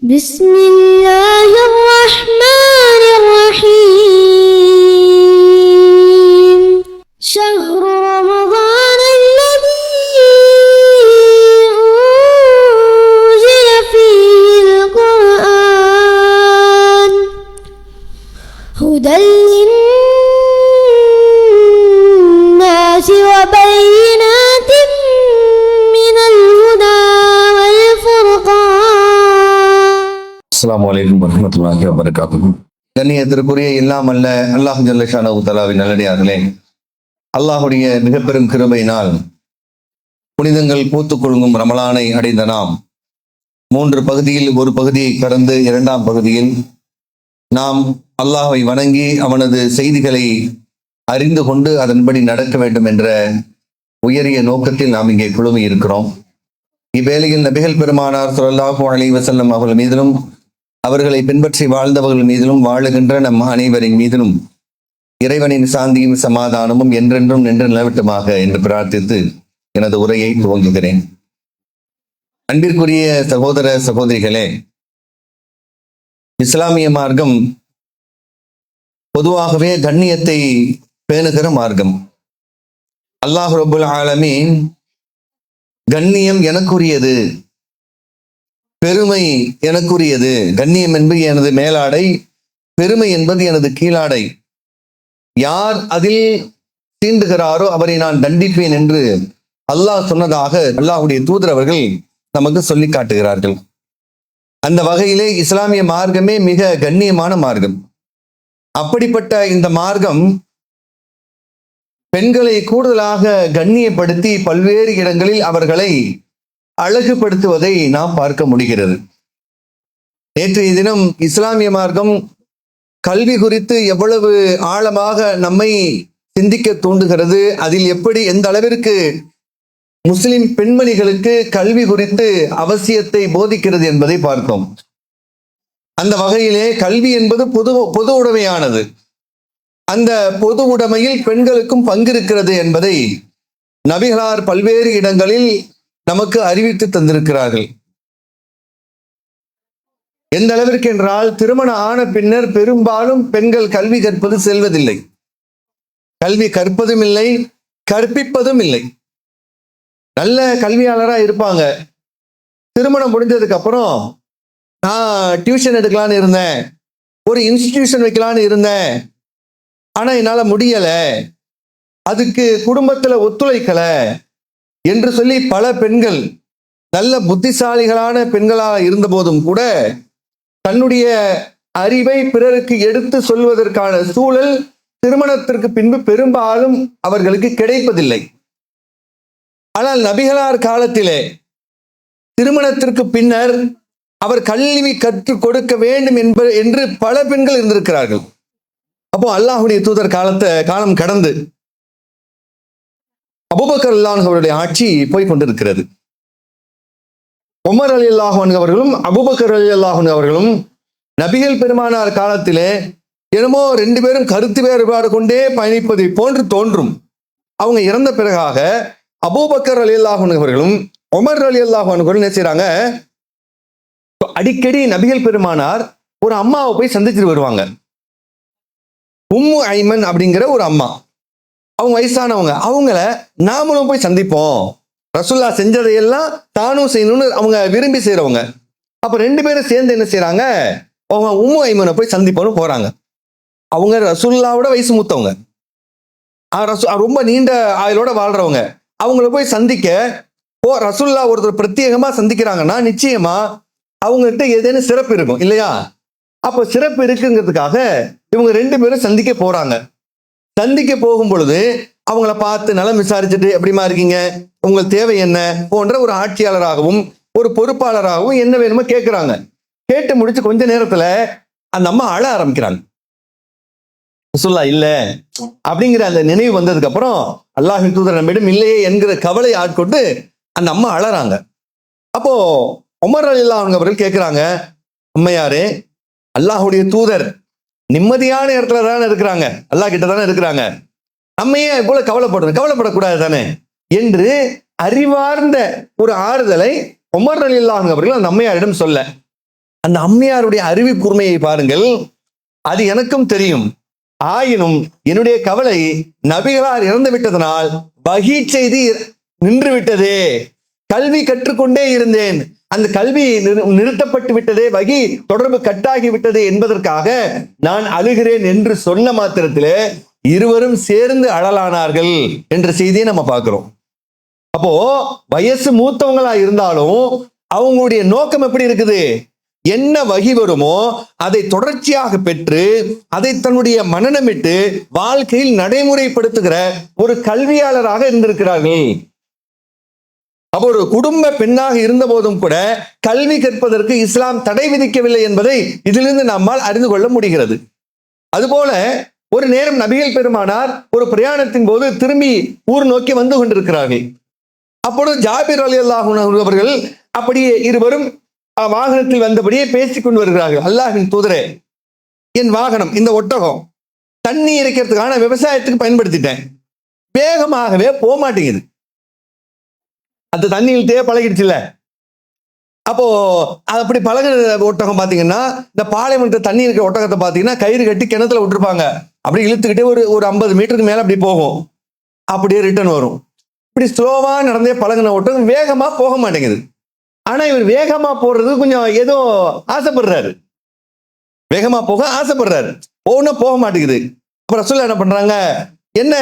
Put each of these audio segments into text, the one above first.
بسم الله الرحمن الرحيم شهر رمضان الذي أنزل فيه القرآن هدى للناس وبينات من الهدى والفرقان. அஸ்ஸலாமு அலைக்கும் வரஹ்மத்துல்லாஹி வபரகாத்துஹு. கண்ணியத்திற்குரிய எல்லாம் அல்ல அல்லாஹ் ஜல்ல ஷானஹு தஆலாவின் நல்லடியார்களே, அல்லாஹுடைய மிகப்பெரும் கிருபையினால் புனிதங்கள் பூத்துக் குலுங்கும் ரமலானை அடைந்த நாம் 3 பகுதியில் ஒரு பகுதியை கடந்து 2ஆம் பகுதியில் நாம் அல்லாஹ்வை வணங்கி அவனது செய்திகளை அறிந்து கொண்டு அதன்படி நடக்க வேண்டும் என்ற உயரிய நோக்கத்தில் நாம் இங்கே குழுமி இருக்கிறோம். இவ்வேளையில் நபிகள் பெருமானார் ஸல்லல்லாஹு அலைஹி வஸல்லம் அவர்கள் மீதிலும் அவர்களை பின்பற்றி வாழ்ந்தவர்கள் மீதிலும் வாழுகின்ற நம் அனைவரின் மீதிலும் இறைவனின் சாந்தியும் சமாதானமும் என்றென்றும் நின்று நிலவட்டுமாக என்று பிரார்த்தித்து எனது உரையை துவங்குகிறேன். அன்பிற்குரிய சகோதர சகோதரிகளே, இஸ்லாமிய மார்க்கம் பொதுவாகவே கண்ணியத்தை பேணுகிற மார்க்கம். அல்லாஹ் ரப்புல் ஆலமீன் கண்ணியம் எனக்குரியது, பெருமை எனக்குரியது, கண்ணியம் என்பது எனது மேலாடை, பெருமை என்பது எனது கீழாடை, யார் அதில் தீண்டுகிறாரோ அவரை நான் தண்டிப்பேன் என்று அல்லாஹ் சொன்னதாக அல்லாஹுடைய தூதர் அவர்கள் நமக்கு சொல்லி காட்டுகிறார்கள். அந்த வகையிலே இஸ்லாமிய மார்க்கமே மிக கண்ணியமான மார்க்கம். அப்படிப்பட்ட இந்த மார்க்கம் பெண்களை கூடுதலாக கண்ணியப்படுத்தி பல்வேறு இடங்களில் அவர்களை அழகுபடுத்துவதை நாம் பார்க்க முடிகிறது. நேற்றைய தினம் இஸ்லாமிய மார்க்கம் கல்வி குறித்து எவ்வளவு ஆழமாக நம்மை சிந்திக்க தூண்டுகிறது, அதில் எப்படி எந்த அளவிற்கு முஸ்லிம் பெண்மணிகளுக்கு கல்வி குறித்து அவசியத்தை போதிக்கிறது என்பதை பார்த்தோம். அந்த வகையிலே கல்வி என்பது பொது உடைமையானது. அந்த பொது உடைமையில் பெண்களுக்கும் பங்கு இருக்கிறது என்பதை நபிகளார் பல்வேறு இடங்களில் நமக்கு அறிவித்து தந்திருக்கிறார்கள். எந்த அளவிற்கு என்றால், திருமண ஆன பின்னர் பெரும்பாலும் பெண்கள் கல்வி கற்பது செல்வதில்லை, கல்வி கற்பதும் இல்லை, கற்பிப்பதும் இல்லை. நல்ல கல்வியாளரா இருப்பாங்க. திருமணம் முடிஞ்சதுக்கு அப்புறம் நான் டியூஷன் எடுக்கலான்னு இருந்தேன், ஒரு இன்ஸ்டிடியூஷன் வைக்கலான்னு இருந்தேன், ஆனா என்னால முடியல, அதுக்கு குடும்பத்துல ஒத்துழைக்கல என்று சொல்லி பல பெண்கள் நல்ல புத்திசாலிகளான பெண்களாக இருந்த போதும் கூட தன்னுடைய அறிவை பிறருக்கு எடுத்து சொல்வதற்கான சூழல் திருமணத்திற்கு பின்பு பெரும்பாலும் அவர்களுக்கு கிடைப்பதில்லை. ஆனால் நபிகளார் காலத்திலே திருமணத்திற்கு பின்னர் அவர் கல்வி கற்றுக் கொடுக்க வேண்டும் என்று பல பெண்கள் இருந்திருக்கிறார்கள். அப்போ அல்லாஹுடைய தூதர் காலம் கடந்து அபூபக்கர் ரலியல்லாஹு அன்ஹு அவருடைய ஆட்சி போய் கொண்டிருக்கிறது. உமர் ரலியல்லாஹு அன்ஹு அவர்களும் அபூபக்கர் ரலியல்லாஹு அன்ஹு அவர்களும் நபிகள் பெருமானார் காலத்திலே என்னமோ 2 பேரும் கருத்து வேறுபாடு கொண்டே பயணிப்பதை போன்று தோன்றும். அவங்க இறந்த பிறகாக அபூபக்கர் ரலியல்லாஹு அன்ஹு அவர்களும் உமர் ரலியல்லாஹு அன்ஹு அவர்களும் என்ன செய்றாங்க, அடிக்கடி நபிகள் பெருமானார் ஒரு அம்மாவை போய் சந்திச்சுட்டு வருவாங்க. உம்மு ஐமன் அப்படிங்கிற ஒரு அம்மா, அவங்க வயசானவங்க, அவங்கள நாமளும் போய் சந்திப்போம், ரசூல்லா செஞ்சதையெல்லாம் தானும் செய்யணும்னு அவங்க விரும்பி செய்யறவங்க. அப்ப 2 பேரும் சேர்ந்து என்ன செய்யறாங்க, அவங்க உம்மு ஐமனை போய் சந்திப்போன்னு போறாங்க. அவங்க ரசூல்லாவோட வயசு மூத்தவங்க, ரொம்ப நீண்ட ஆயுளோட வாழ்றவங்க. அவங்கள போய் சந்திக்க ரசூல்லா ஒருத்தர் பிரத்யேகமா சந்திக்கிறாங்கன்னா நிச்சயமா அவங்ககிட்ட ஏதேனும் சிறப்பு இருக்கும் இல்லையா? அப்ப சிறப்பு இருக்குங்கிறதுக்காக இவங்க 2 பேரும் சந்திக்க போறாங்க. சந்திக்க போகும் பொழுது அவங்கள பார்த்து நலம் விசாரிச்சுட்டு, எப்படிமா இருக்கீங்க, உங்கள் தேவை என்ன போன்ற ஒரு ஆட்சியாளராகவும் ஒரு பொறுப்பாளராகவும் என்ன வேணுமோ கேட்கிறாங்க. கேட்டு முடிச்சு கொஞ்ச நேரத்துல அந்த அம்மா அழ ஆரம்பிக்கிறாங்க. ரசூலுல்லா இல்ல அப்படிங்கிற அந்த நினைவு வந்ததுக்கு அப்புறம் அல்லாஹ்வின் தூதர் நம்மிடம் இல்லையே என்கிற கவலை ஆட்கொண்டு அந்த அம்மா அழறாங்க. அப்போ உமர் ரலியல்லாஹு அன்ஹு அவர்கள் கேட்கிறாங்க, அம்மையாரே, அல்லாஹுடைய தூதர் நிம்மதியான இடத்துல தானே இருக்கிறாங்க, அல்லாஹ் கிட்ட தானே இருக்கிறாங்க, நம்ம ஏன் இவ்வளவு கவலைப்படக்கூடாது தானே என்று அறிவார்ந்த ஒரு ஆறுதலை உமர் ரலியல்லாஹு அன்ஹு அவர்கள் அந்த அம்மையாரிடம் சொல்ல, அந்த அம்மையாருடைய அறிவு கூர்மையை பாருங்கள். அது எனக்கும் தெரியும். ஆயினும் என்னுடைய கவலை நபிகளார் இறந்து விட்டதனால் வஹீ செய்தி நின்று விட்டதே. கல்வி கற்றுக்கொண்டே இருந்தேன், அந்த கல்வி நிறுத்தப்பட்டு விட்டதே, வஹீ தொடர்பு கட்டாகி விட்டது என்பதற்காக நான் அழுகிறேன் என்று சொன்ன மாத்திரத்திலே இருவரும் சேர்ந்து அழலானார்கள் என்ற செய்தியை நம்ம பார்க்கிறோம். அப்போ வயசு மூத்தவங்களா இருந்தாலும் அவங்களுடைய நோக்கம் எப்படி இருக்குது? என்ன வகி வருமோ அதை தொடர்ச்சியாக பெற்று அதை தன்னுடைய மனனமிட்டு வாழ்க்கையில் நடைமுறைப்படுத்துகிற ஒரு கல்வியாளராக இருந்திருக்கிறார்கள். அப்போ ஒரு குடும்ப பெண்ணாக இருந்த போதும் கூட கல்வி கற்பதற்கு இஸ்லாம் தடை விதிக்கவில்லை என்பதை இதிலிருந்து நம்மால் அறிந்து கொள்ள முடிகிறது. அதுபோல ஒரு நேரம் நபிகள் பெருமானார் ஒரு பிரயாணத்தின் போது திரும்பி ஊர் நோக்கி வந்து கொண்டிருக்கிறார்கள். அப்பொழுது ஜாபிர் ரலியல்லாஹு அன்ஹு அவர்கள் அப்படியே இருவரும் வாகனத்தில் வந்தபடியே பேசிக் கொண்டு வருகிறார்கள். அல்லாஹ்வின் தூதரே, என் வாகனம் இந்த ஒட்டகம் தண்ணி இறைக்கிறதுக்கான விவசாயத்துக்கு பயன்படுத்திட்டேன், வேகமாகவே போக மாட்டேங்குது. அந்த தண்ணியில்ட்டே பழகிடுச்சுல்ல. அப்போ அப்படி பழகிற ஒட்டகம் பாத்தீங்கன்னா, இந்த பாலைவனத்தை தண்ணி இருக்கிற ஒட்டகத்தை பாத்தீங்கன்னா கயிறு கட்டி கிணத்துல விட்டுருப்பாங்க. அப்படி இழுத்துக்கிட்டே ஒரு 50 மீட்டருக்கு மேல அப்படி போகும், அப்படியே ரிட்டர்ன் வரும். இப்படி ஸ்லோவா நடந்தே பழகின ஒட்டகம் வேகமா போக மாட்டேங்குது. ஆனா இவர் வேகமா போறது கொஞ்சம் ஏதோ ஆசைப்படுறாரு, வேகமா போக ஆசைப்படுறாரு, போக மாட்டேங்குது. அப்புறம் ரசூலுல்லாஹ் என்ன பண்றாங்க, என்ன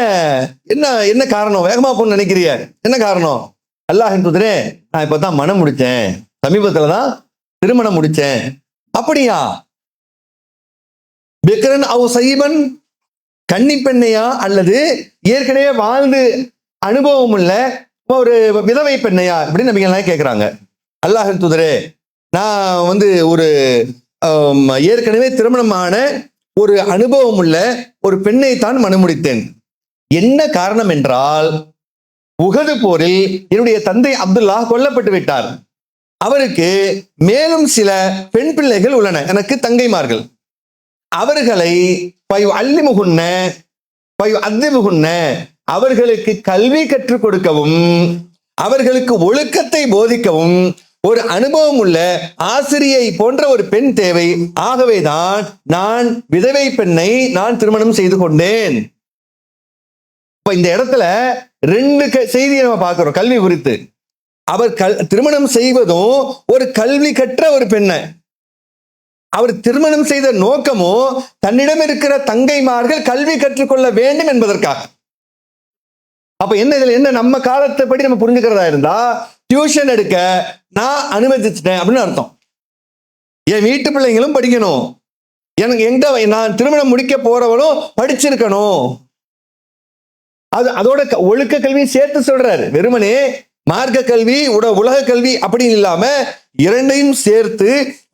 என்ன என்ன காரணம், வேகமா போகணும்னு நினைக்கிறிய, என்ன காரணம்? அல்லாஹ்வின் தூதரே, நான் இப்பதான் மனம் முடிச்சேன், சமீபத்துலதான் திருமணம் முடிச்சேன். அப்படியா? பிக்ரன் அவ் சைபன், கன்னி பெண்ணையா அல்லது ஏற்கனவே வாழ்ந்து அனுபவம் உள்ள ஒரு விதவை பெண்ணையா அப்படின்னு நபிகள் கேட்கிறாங்க. அல்லாஹ்வின் தூதரே, நான் ஒரு ஏற்கனவே திருமணமான ஒரு அனுபவம் உள்ள ஒரு பெண்ணை தான் மணமுடித்தேன். என்ன காரணம் என்றால், உஹது போரில் என்னுடைய தந்தை அப்துல்லா கொல்லப்பட்டு விட்டார். அவருக்கு மேலும் சில பெண் பிள்ளைகள் உள்ளன, எனக்கு தங்கைமார்கள். அவர்களை அவர்களுக்கு கல்வி கற்றுக் கொடுக்கவும் அவர்களுக்கு ஒழுக்கத்தை போதிக்கவும் ஒரு அனுபவம் உள்ள ஆசிரியை போன்ற ஒரு பெண் தேவை. ஆகவேதான் நான் விதவை பெண்ணை நான் திருமணம் செய்து கொண்டேன். இப்ப இந்த இடத்துல 2 செய்தியை நம்ம பார்க்கிறோம் கல்வி குறித்து. அவர் திருமணம் செய்வதும் ஒரு கல்வி கற்ற ஒரு பெண்ணை, அவர் திருமணம் செய்த நோக்கமோ தன்னிடம் இருக்கிற தங்கைமார்கள் கல்வி கற்றுக்கொள்ள வேண்டும் என்பதற்காக. அப்ப இதுல என்ன நம்ம காலத்தை படி நம்ம புரிஞ்சுக்கிறதா இருந்தா, டியூஷன் எடுக்க நான் அனுமதிச்சிட்டேன் அப்படின்னு அர்த்தம். என் வீட்டு பிள்ளைங்களும் படிக்கணும், எனக்கு நான் திருமணம் முடிக்க போறவனும் படிச்சிருக்கணும். அதோட ஒழுக்க கல்வியும் சேர்த்து சொல்றாரு. வெறுமனே மார்க்க கல்வி உலக கல்வி அப்படின்னு இல்லாம 2ஐயும் சேர்த்து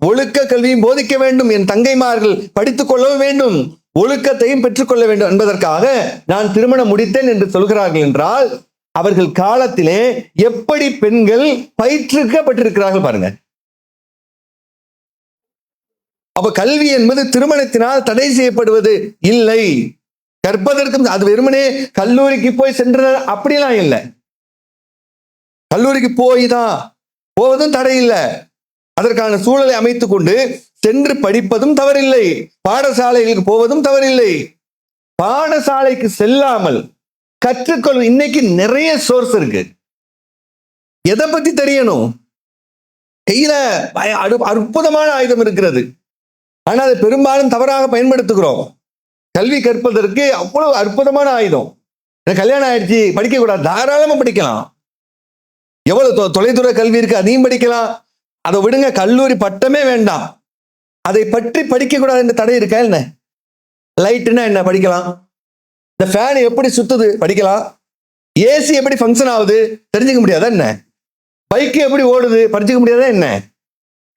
ஒழுக்க கல்வியும் போதிக்க வேண்டும், என் தங்கைமார்கள் படித்துக் கொள்ளவும் வேண்டும், ஒழுக்கத்தையும் பெற்றுக்கொள்ள வேண்டும் என்பதற்காக நான் திருமணம் முடித்தேன் என்று சொல்கிறார்கள் என்றால், அவர்கள் காலத்திலே எப்படி பெண்கள் பயிற்றுவிக்கப்பட்டிருக்கிறார்கள் பாருங்க. அப்ப கல்வி என்பது திருமணத்தினால் தடை செய்யப்படுவது இல்லை. கற்பதற்கும் அது வெறுமனே கல்லூரிக்கு போய் சென்ற அப்படிலாம் இல்லை. கல்லூரிக்கு போவதும் தடை இல்லை. அதற்கான சூழலை அமைத்துக் கொண்டு சென்று படிப்பதும் தவறில்லை. பாடசாலைகளுக்கு போவதும் தவறில்லை. பாடசாலைக்கு செல்லாமல் கற்றுக்கொள்ளும் இன்னைக்கு நிறைய சோர்ஸ் இருக்கு. எதை பத்தி தெரியணும்? கையில அற்புதமான ஆயுதம் இருக்கிறது. ஆனா அதை பெரும்பாலும் தவறாக பயன்படுத்துகிறோம். கல்வி கற்பதற்கு அவ்வளவு அற்புதமான ஆயுதம். கல்யாணம் ஆயிடுச்சு படிக்க கூடாது, தாராளமா படிக்கலாம். எவ்வளவு தொலைதூர கல்வி இருக்கு, அதையும் படிக்கலாம். அதை விடுங்க, கல்லூரி பட்டமே வேண்டாம், அதை பற்றி படிக்க கூடாது என்ற தடை இருக்கா என்ன? லைட்டுன்னா என்ன படிக்கலாம், இந்த ஃபேன் எப்படி சுத்துது படிக்கலாம், ஏசி எப்படி ஃபங்க்ஷன் ஆகுது தெரிஞ்சுக்க முடியாதா என்ன? பைக்கு எப்படி ஓடுது படிச்சுக்க முடியாதா என்ன?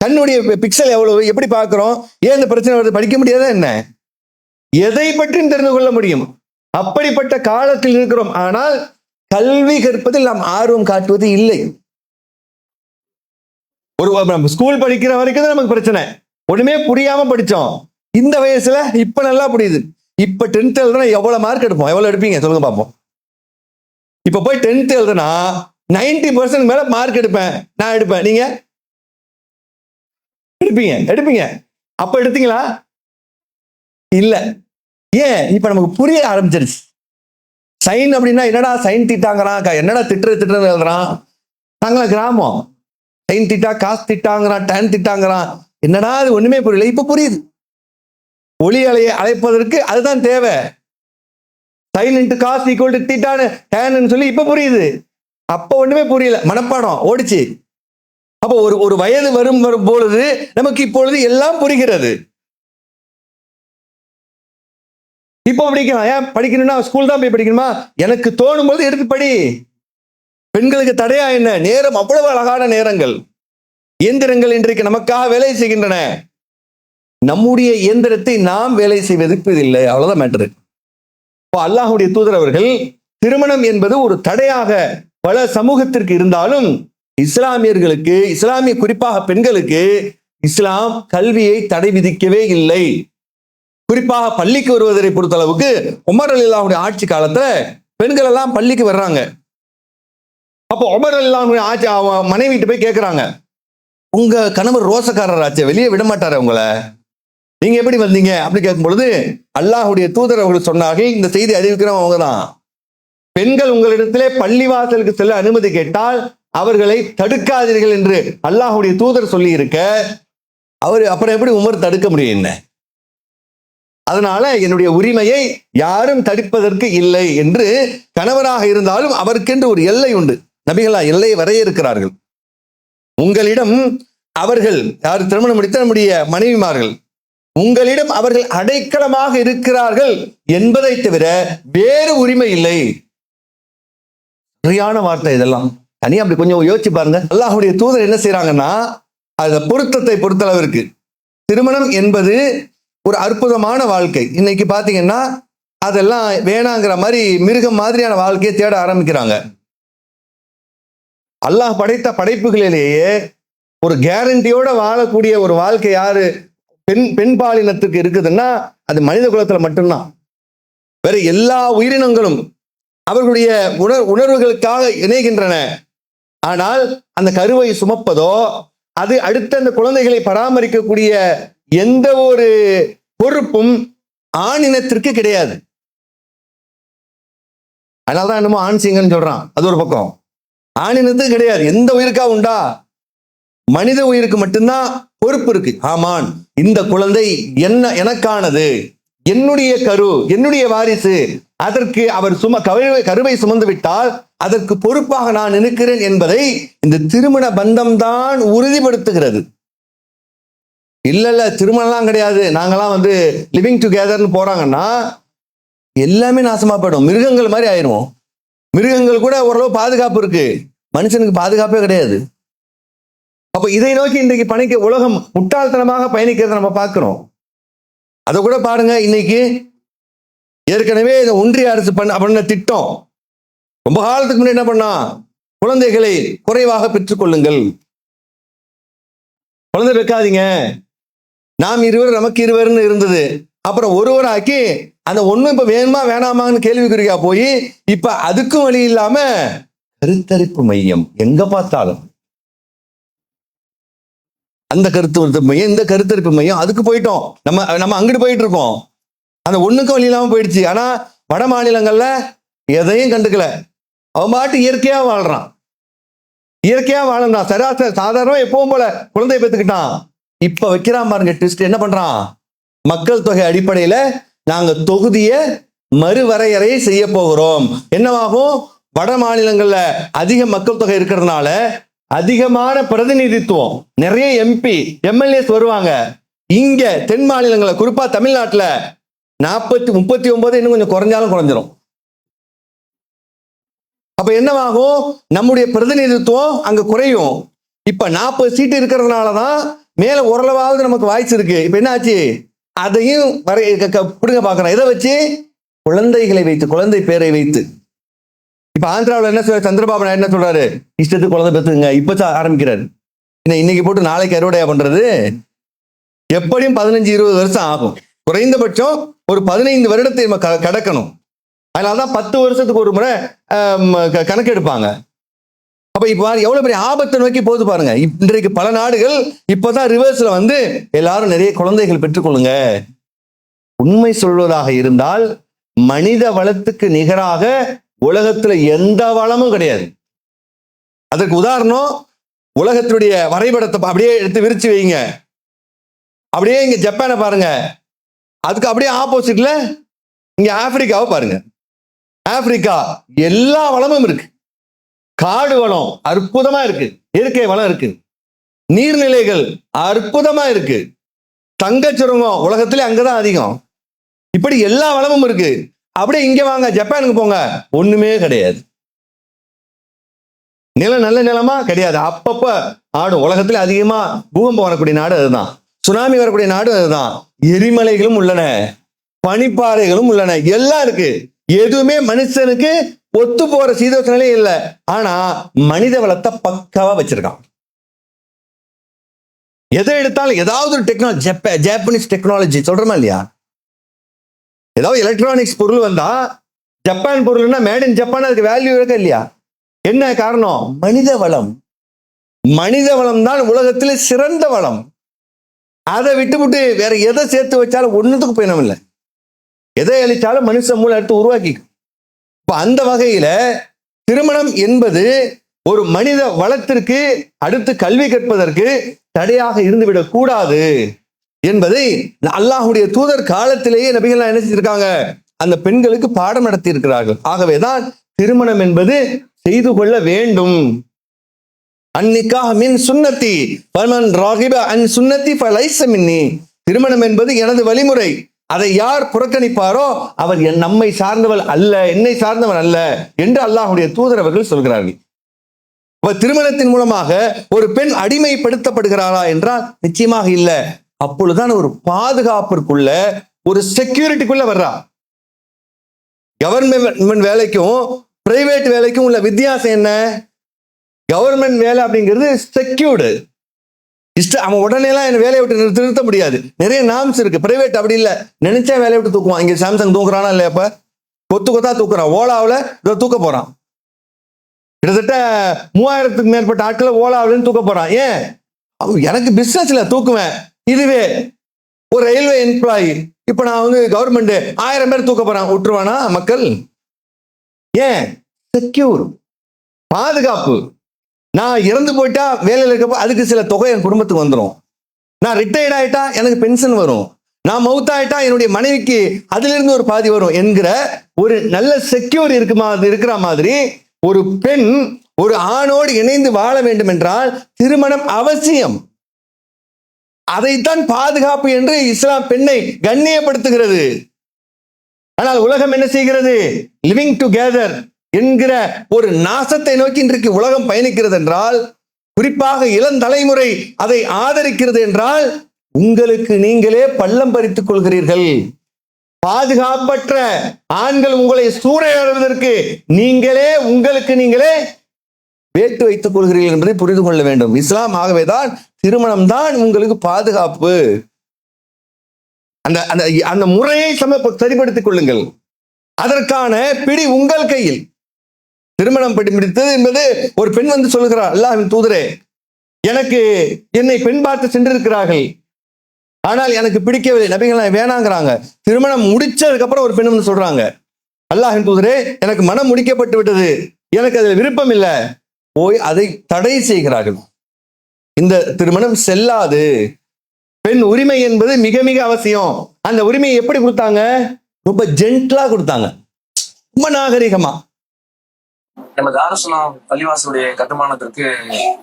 கண்ணுடைய பிக்சல் எவ்வளவு எப்படி பார்க்கிறோம், ஏன் இந்த பிரச்சனை வருது படிக்க முடியாதா என்ன? எதை பற்றியும் தெரிந்து கொள்ள முடியும். அப்படிப்பட்ட காலத்தில் இருக்கிறோம். ஆனால் கல்வி கற்பதில் நாம் ஆர்வம் காட்டுவது இல்லை. ஒரு ஸ்கூல் படிக்கிற வரைக்கும் தான் நமக்கு பிரச்சனை, ஒண்ணுமே புரியாம படிச்சோம். இந்த வயசுல இப்ப நல்லா புரியுது. இப்ப 10th எழுதுனா எவ்வளவு மார்க் எடுப்போம்? எவ்வளவு எடுப்பீங்க சொல்லுங்க பார்ப்போம். இப்ப போய் 10th எழுதுனா 90% மேல மார்க் எடுப்பேன், நான் எடுப்பேன். நீங்க எடுப்பீங்க எடுப்பீங்க. அப்ப எடுத்தீங்களா? இல்ல. ஏன்? இப்ப நமக்கு புரிய ஆரம்பிச்சிருச்சு. சைன் அப்படின்னா என்னடா சைன் தீட்டாங்கிறான், என்னடா திட்டுறது எழுதுறான். நாங்களாம் கிராமம். சைன் தீட்டா காசு திட்டாங்கிறான், டேன் திட்டாங்கிறான், என்னடா அது ஒண்ணுமே புரியல. இப்ப புரியுது. ஒளி அலையை அழைப்பதற்கு அதுதான் தேவை. Sine into cos equal to தீட்டான்னு டேன்னு சொல்லி இப்ப புரியுது. அப்ப ஒண்ணுமே புரியல, மனப்பாடம் ஓடிச்சு. அப்போ ஒரு வயது வரும் பொழுது நமக்கு இப்பொழுது எல்லாம் புரிகிறது. இப்போ படிக்கலாம். ஏன் படிக்கணும்னா ஸ்கூல் தான் போய் படிக்கணுமா? எனக்கு தோணும் போது எடுத்து படி. பெண்களுக்கு தடையா என்ன? நேரம் அவ்வளவு அழகான நேரங்கள். இயந்திரங்கள் இன்றைக்கு நமக்காக வேலை செய்கின்றன. நம்முடைய இயந்திரத்தை நாம் வேலை செய்வதற்கு இல்லை. அவ்வளவுதான் மேட்டரு. இப்போ அல்லாஹ்வுடைய தூதர் அவர்கள் திருமணம் என்பது ஒரு தடையாக பல சமூகத்திற்கு இருந்தாலும் இஸ்லாமியர்களுக்கு, இஸ்லாமிய குறிப்பாக பெண்களுக்கு இஸ்லாம் கல்வியை தடை விதிக்கவே இல்லை. குறிப்பாக பள்ளிக்கு வருவதை பொறுத்த அளவுக்கு உமர் ரலியல்லாஹு ஆட்சி காலத்துல பெண்கள் எல்லாம் பள்ளிக்கு வர்றாங்க. அப்போ உமர் ரலியல்லாஹு ஆட்சி மனைவிட்டு போய் கேட்கிறாங்க, உங்க கணவர் ரோசக்காரர் ஆச்சு, வெளியே விட மாட்டாரு உங்களை, நீங்க எப்படி வந்தீங்க அப்படி கேட்கும் பொழுது அல்லாஹ்வுடைய தூதர் அவர்கள் சொன்னார்கள், இந்த செய்தி அறிவிக்கிறவங்க அவங்கதான், பெண்கள் உங்களிடத்திலே பள்ளிவாசலுக்கு செல்ல அனுமதி கேட்டால் அவர்களை தடுக்காதீர்கள் என்று அல்லாஹ்வுடைய தூதர் சொல்லி இருக்க, அவர் அப்புறம் எப்படி உமர் தடுக்க முடியும்? என்ன? அதனால என்னுடைய உரிமையை யாரும் தடுப்பதற்கு இல்லை என்று கணவராக இருந்தாலும் அவருக்கென்று ஒரு எல்லை உண்டு. நபிகளா எல்லையை வரையறுக்கிறார்கள். உங்களிடம் அவர்கள் யார் திருமணம் முடித்த நம்முடைய மனைவிமார்கள், உங்களிடம் அவர்கள் அடைக்கலமாக இருக்கிறார்கள் என்பதை தவிர வேறு உரிமை இல்லை. சரியான வார்த்தை இதெல்லாம். தனியா அப்படி கொஞ்சம் யோசிச்சு பாருங்க. அல்லாஹ்வுடைய தூதர் என்ன செய்யறாங்கன்னா, அந்த பொருத்தத்தை பொறுத்தளவிற்கு திருமணம் என்பது ஒரு அற்புதமான வாழ்க்கை. இன்னைக்கு பாத்தீங்கன்னா அதெல்லாம் வேணாங்கிற மாதிரி மிருகம் மாதிரியான வாழ்க்கையை தேட ஆரம்பிக்கிறாங்க. அல்லாஹ் படைத்த படைப்புகளிலேயே ஒரு கேரண்டியோட வாழக்கூடிய ஒரு வாழ்க்கை யாரு பெண் பாலினத்துக்கு இருக்குதுன்னா அது மனித குலத்துல மட்டும்தான். வேற எல்லா உயிரினங்களும் அவர்களுடைய உணர்வுகளுக்காக இணைகின்றன. ஆனால் அந்த கருவை சுமப்பதோ அது அடுத்த அந்த குழந்தைகளை பராமரிக்கக்கூடிய எந்த ஒரு பொறுப்பும் ஆணினத்திற்கு கிடையாது. அதனால்தான் என்னமோ ஆண் சிங்கன்னு சொல்றான், அது ஒரு பக்கம். ஆணினத்துக்கு கிடையாது. எந்த உயிருக்கா உண்டா? மனித உயிருக்கு மட்டும்தான் பொறுப்பு இருக்கு. ஆமான், இந்த குழந்தை எனக்கானது, என்னுடைய கரு, என்னுடைய வாரிசு, அதற்கு அவர் கருவை சுமந்து விட்டால் அதற்கு பொறுப்பாக நான் நிற்கிறேன் என்பதை இந்த திருமண பந்தம் தான் உறுதிப்படுத்துகிறது. இல்ல திருமணம்லாம் கிடையாது, நாங்கெல்லாம் லிவிங் டுகெதர்னு போறாங்கன்னா எல்லாமே நாசமா போயிடும். மிருகங்கள் மாதிரி ஆயிரும். மிருகங்கள் கூட ஓரளவு பாதுகாப்பு இருக்கு, மனுஷனுக்கு பாதுகாப்பே கிடையாது. அப்ப இதை நோக்கி இன்றைக்கு உலகம் முட்டாள்தனமாக பயணிக்கிறத நம்ம பார்க்கிறோம். அதை கூட பாருங்க. இன்னைக்கு ஏற்கனவே ஒன்றிய அரசு பண்ண திட்டம் ரொம்ப காலத்துக்கு முன்னாடி என்ன பண்ணா, குழந்தைகளை குறைவாக பெற்றுக் கொள்ளுங்கள், குழந்தை வைக்காதீங்க, நாம் இருவர் நமக்கு இருவர்னு இருந்தது. அப்புறம் ஒருவராக்கி அந்த ஒண்ணு இப்ப வேணுமா வேணாமான்னு கேள்விக்குறியா போய் இப்ப அதுக்கும் வழி இல்லாம கருத்தரிப்பு மையம் எங்க பார்த்தாலும். அந்த கருத்தரிப்பு மையம், இந்த கருத்தரிப்பு மையம், அதுக்கு போயிட்டோம். நம்ம அங்கிட்டு போயிட்டு இருக்கோம். அந்த ஒண்ணுக்கும் வழி இல்லாம போயிடுச்சு. ஆனா வட மாநிலங்கள்ல எதையும் கண்டுக்கல. அவன் பாட்டு இயற்கையா வாழ்றான், இயற்கையா வாழ்றான். சாதாரணமா எப்பவும் போல குழந்தை பெற்றுக்கிட்டான். இப்ப வைக்கிறான் பாருங்க ட்விஸ்ட். என்ன பண்றான்? மக்கள் தொகை அடிப்படையில நாங்க தொகுதிய மறுவரையறை செய்ய போகிறோம். என்னவாகும்? வட மாநிலங்கள்ல அதிக மக்கள் தொகை இருக்கிறதுனால அதிகமான பிரதிநிதித்துவம், நிறைய எம்பி எம்எல்ஏஸ் வருவாங்க. இங்க தென் மாநிலங்களை குறிப்பா தமிழ்நாட்டுல 39 இன்னும் கொஞ்சம் குறைஞ்சாலும் குறைஞ்சிரும். அப்ப என்னவாகும்? நம்முடைய பிரதிநிதித்துவம் அங்க குறையும். இப்ப 40 சீட்டு இருக்கிறதுனாலதான் மேல ஓரளவாவது நமக்கு வாய்ஸ் இருக்கு. இப்ப என்ன ஆச்சு? அதையும் பிடுங்க பாக்குறோம். எதை வச்சு? குழந்தைகளை வைத்து, குழந்தை பேரை வைத்து. இப்ப ஆந்திராவில் என்ன சொல்ற, சந்திரபாபு நாயுடு என்ன சொல்றாரு? இஷ்டத்துக்கு குழந்தை பெற்றுங்க இப்ப ஆரம்பிக்கிறாரு. இன்னைக்கு போட்டு நாளைக்கு அறுவடையா பண்றது? எப்படியும் 15-20 வருஷம் ஆகும். குறைந்தபட்சம் ஒரு 15 வருடத்தை நம்ம கடக்கணும். அதனாலதான் 10 வருஷத்துக்கு ஒரு முறை கணக்கெடுப்பாங்க. அப்ப இப்ப எவ்வளவு பெரிய ஆபத்தை நோக்கி போகுது பாருங்க. இன்றைக்கு பல நாடுகள் இப்பதான் ரிவர்ஸ்ல வந்து எல்லாரும் நிறைய குழந்தைகள் பெற்றுக்கொள்ளுங்க. உண்மை சொல்வதாக இருந்தால் மனித வளத்துக்கு நிகராக உலகத்துல எந்த வளமும் கிடையாது. அதற்கு உதாரணம், உலகத்தினுடைய வரைபடத்தை அப்படியே எடுத்து விரிச்சு வைங்க. அப்படியே இங்க ஜப்பானை பாருங்க, அதுக்கு அப்படியே ஆப்போசிட்ல இங்க ஆப்பிரிக்காவை பாருங்க. ஆப்பிரிக்கா எல்லா வளமும் இருக்கு. காடு வளம் அற்புதமா இருக்கு, இயற்கை வளம் இருக்கு, நீர்நிலைகள் அற்புதமா இருக்கு, தங்க சுரங்கம் உலகத்திலே அங்கதான் அதிகம். இப்படி எல்லா வளமும் இருக்கு. அப்படியே இங்க வாங்க, ஜப்பானுக்கு போங்க, ஒண்ணுமே கிடையாது. நிலம் நல்ல நிலமா கிடையாது, அப்பப்ப ஆடும். உலகத்துல அதிகமா பூகம்பம் வரக்கூடிய நாடு அதுதான், சுனாமி வரக்கூடிய நாடு அதுதான். எரிமலைகளும் உள்ளன, பனிப்பாறைகளும் உள்ளன, எல்லாம் இருக்கு. எதுவுமே மனுஷனுக்கு ஒத்து போற சீதோஷ நிலையே இல்லை. ஆனா மனித வளத்தை பக்காவா வச்சிருக்கான். எதை எடுத்தாலும் ஏதாவது ஒரு டெக்னாலஜி, ஜப்பானீஸ் டெக்னாலஜி சொல்றோமா இல்லையா? ஏதாவது எலக்ட்ரானிக்ஸ் பொருள் வந்தா ஜப்பான் பொருள்னா மேட் இன் ஜப்பான், அதுக்கு வேல்யூ இருக்கா இல்லையா? என்ன காரணம்? மனித வளம். மனித வளம் தான் உலகத்திலே சிறந்த வளம். அதை விட்டு வேற எதை சேர்த்து வச்சாலும் ஒண்ணுத்துக்கு பயணம் இல்லை. எதை அழிச்சாலும் மனுஷன் மூளை எடுத்து உருவாக்கிக்கும். இப்ப அந்த வகையில திருமணம் என்பது ஒரு மனித வளத்திற்கு அடுத்து கல்வி கற்பதற்கு தடையாக இருந்துவிடக் கூடாது என்பதை அல்லாஹ்வுடைய தூதர் காலத்திலேயே நபிகள் என்ன செஞ்சிருக்காங்க, அந்த பெண்களுக்கு பாடம் நடத்தி இருக்கிறார்கள். ஆகவேதான் திருமணம் என்பது செய்து கொள்ள வேண்டும். அன்னிக்காஹ் மின் சுன்னத்தி ஃபமன் ராகிப அன் சுன்னத்தி ஃபலைஸ மின்னி. திருமணம் என்பது எனது வழிமுறை, அதை யார் புறக்கணிப்பாரோ அவர் நம்மை சார்ந்தவள் அல்ல, என்னை சார்ந்தவன் அல்ல என்று அல்லாஹ்வுடைய தூதர் அவர்கள் சொல்கிறார்கள். திருமணத்தின் மூலமாக ஒரு பெண் அடிமைப்படுத்தப்படுகிறாரா என்றால் நிச்சயமாக இல்லை. அப்பொழுதுதான் ஒரு பாதுகாப்பிற்குள்ள, ஒரு செக்யூரிட்டிக்குள்ள வர்றா. கவர்மெண்ட் வேலைக்கும் பிரைவேட் வேலைக்கும் உள்ள வித்தியாசம் என்ன? கவர்மெண்ட் வேலை அப்படிங்கிறது செக்யூர்டு, அவன் உடனே எல்லாம் என் வேலையை விட்டு நிறுத்த முடியாது, நிறைய நாம்ஸ் இருக்கு. பிரைவேட் அப்படி இல்லை, நினைச்சா வேலையை விட்டு தூக்குவான். இங்க சாம்சங் தூக்குறானா இல்லையா? இப்ப கொத்தா தூக்குறான். ஓலாவில் இதை தூக்க போறான். கிட்டத்தட்ட 3000க்கு மேற்பட்ட ஆட்களை ஓலாவிலன்னு தூக்க போறான். ஏன்? எனக்கு பிசினஸ்ல தூக்குவேன். இதுவே ஒரு ரயில்வே எம்ப்ளாயி, இப்ப நான் வந்து கவர்மெண்ட் 1000 பேர் தூக்க போறான், விட்டுருவானா மக்கள்? ஏன்? செக்யூர், பாதுகாப்பு. நான் இறந்து போயிட்டா வேலையில் இருக்கப்போ அதுக்கு சில தொகை என் குடும்பத்துக்கு வந்துடும். நான் ரிட்டையர்ட் ஆயிட்டா எனக்கு பென்ஷன் வரும். நான் மவுத் ஆயிட்டா என்னுடைய மனைவிக்கு அதுல இருந்து ஒரு பாதி வரும் என்கிற ஒரு நல்ல செக்யூர் இருக்கிற மாதிரி ஒரு பெண் ஒரு ஆணோடு இணைந்து வாழ வேண்டும் என்றால் திருமணம் அவசியம். அதைத்தான் பாதுகாப்பு என்று இஸ்லாம் பெண்ணை கண்ணியப்படுத்துகிறது. ஆனால் உலகம் என்ன செய்கிறது? லிவிங் டுகெதர் என்கிற ஒரு நாசத்தை நோக்கி இன்றைக்கு உலகம் பயணிக்கிறது என்றால், குறிப்பாக இளந்தலைமுறை அதை ஆதரிக்கிறது என்றால், உங்களுக்கு நீங்களே பள்ளம் பறித்துக் கொள்கிறீர்கள். பாதுகாப்பற்ற ஆண்கள் உங்களை சூறையாடுவதற்கு நீங்களே உங்களுக்கு நீங்களே வேட்டு வைத்துக் கொள்கிறீர்கள் என்பதை புரிந்து கொள்ள வேண்டும். இஸ்லாம் ஆகவேதான் திருமணம் தான் உங்களுக்கு பாதுகாப்பு. அந்த அந்த அந்த முறையை சரிப்படுத்திக் கொள்ளுங்கள். அதற்கான பிடி உங்கள் கையில். திருமணம் பிடித்தது என்பது ஒரு பெண் வந்து சொல்லுகிறார், அல்லாஹ்வின் தூதரே, எனக்கு என்னை பெண் பார்த்து சென்றிருக்கிறார்கள், ஆனால் எனக்கு பிடிக்கவில்லை. நபிகள் வேணாங்கிறாங்க. திருமணம் முடிச்சதுக்கு அப்புறம் ஒரு பெண் வந்து சொல்றாங்க, அல்லாஹ்வின் தூதரே, எனக்கு மனம் முடிக்கப்பட்டு விட்டது, எனக்கு அதில் விருப்பம் இல்லை. போய் அதை தடை செய்கிறார்கள். இந்த திருமணம் செல்லாது. பெண் உரிமை என்பது மிக மிக அவசியம். அந்த உரிமையை எப்படி கொடுத்தாங்க? ரொம்ப ஜென்டிலா கொடுத்தாங்க, ரொம்ப நாகரிகமா. நம்ம தாரசுலாம் பள்ளிவாசலுடைய கட்டுமானத்திற்கு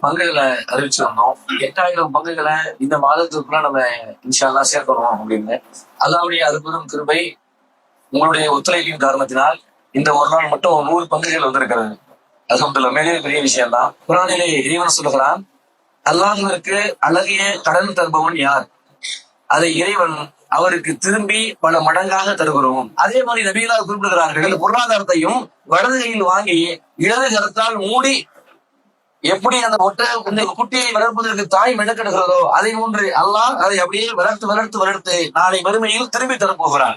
பங்குகளை அறிவிச்சிருந்தோம். 8000 பங்குகளை இந்த மாதத்துக்குள்ள நம்ம இன்ஷா அல்லாஹ் சேர்க்கிறோம் அப்படின்னு. அல்லாஹ்வுடைய அற்புதம் கிருபை உங்களுடைய ஒத்துழைப்பின் காரணத்தினால் இந்த ஒரு நாள் மட்டும் 100 பங்குகள் வந்திருக்கிறது. அல்ஹம்துலில்லாஹ், மிக பெரிய விஷயம் தான். குர்ஆனிலே இறைவன் சொல்லுகிறான், அல்லாஹ்விற்கு அழகிய கடன் தருபவன் யார்? அதை இறைவன் அவருக்கு திரும்பி பல மடங்காக தருகிறோம். அதே மாதிரி நபிகளார் குறிப்பிடுகிறார்கள், இந்த பொருளாதாரத்தையும் வலது கையில் வாங்கி இடது கரத்தால் மூடி எப்படி அந்த குட்டியை வளர்ப்பதற்கு தாய் மெனக்கெடுகிறதோ அதை போன்று அல்லாஹ் அதை அப்படியே வளர்த்து நாளை மறுமையில் திரும்பி தரப்போகிறார்.